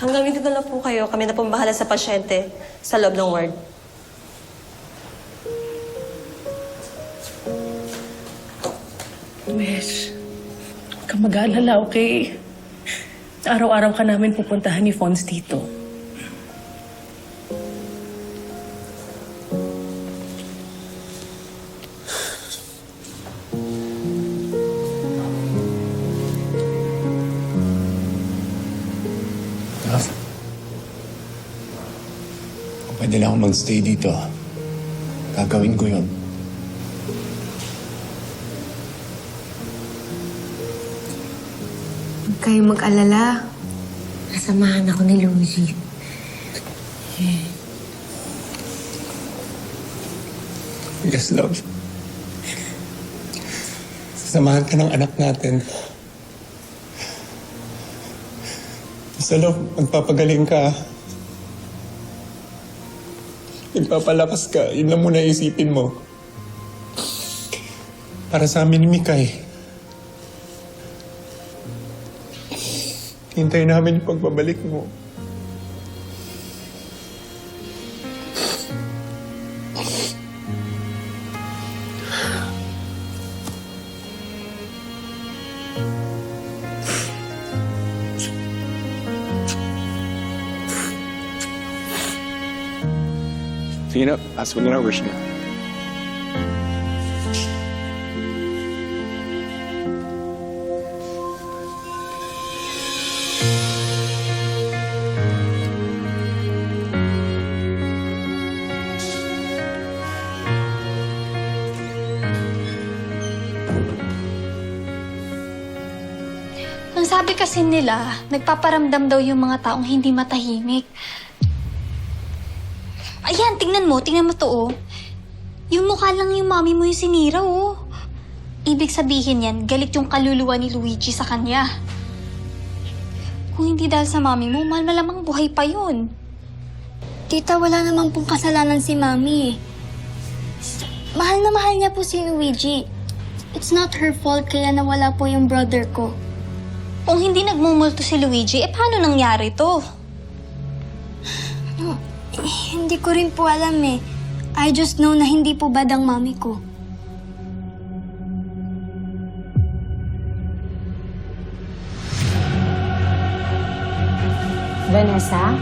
Hanggang dito na lang po kayo. Kami na pong bahala sa pasyente sa loob ng ward. Mesh, huwag kang mag-aalala, okay? Araw-araw ka namin pupuntahan ni Fons dito. Love, kung pwede lang akong magstay dito, gagawin ko yun. Huwag kayong mag-alala. Nasamahan ako ni Luigi. Yes, love. Sasamahan ka ng anak natin. Basta, love, magpapagaling ka. Nagpapalakas ka. Yun lang muna isipin mo. Para sa amin ni Mikay. Hintayin namin yung pagbabalik mo. Sige na, pasok na over siya. Ang sabi kasi nila, nagpaparamdam daw yung mga taong hindi matahimik. Ayan, tingnan mo to, oh. Yung mukha lang yung mami mo yung sinira, oh. Ibig sabihin yan, galit yung kaluluwa ni Luigi sa kanya. Kung hindi dahil sa mami mo, malamang buhay pa yun. Tita, wala naman pong kasalanan si Mami. Mahal na mahal niya po si Luigi. It's not her fault kaya nawala po yung brother ko. Kung hindi nagmumulto si Luigi, paano nangyari to? Hindi ko rin po alam eh. I just know na hindi po bad ang mami ko. Vanessa,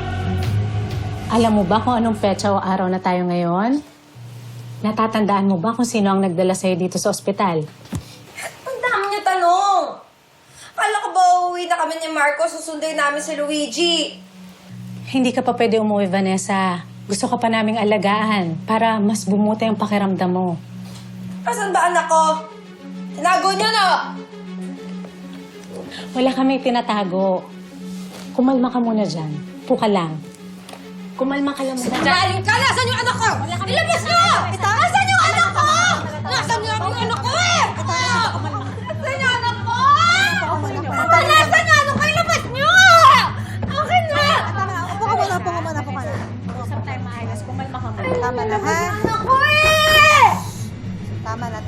alam mo ba kung anong petsa o araw na tayo ngayon? Natatandaan mo ba kung sino ang nagdala sa'yo dito sa ospital? Ang dami niyo tanong! Akala ko ba uuwi na kami ni Marco, susunduin namin si Luigi? Hindi ka pa pwede umuwi, Vanessa. Gusto ka pa naming alagaan para mas bumuti ang pakiramdam mo. Asan ba anak ko? Tinago niyo, no? Wala kami tinatago. Kumalma ka muna dyan. Puka lang. Kumalma ka lang muna dyan. Galing ka! Nasaan yung anak ko? Ilabas niyo! Nasaan yung anak ko? Nasaan yung anak ko eh? Nasaan yung anak ko? Nasaan yung anak ko? Ilabas niyo! Akin na! Upo ka muna. Usap tayo maayos. Kumalma ka muna. Tama na, ha? Anak ko eh! Tama na.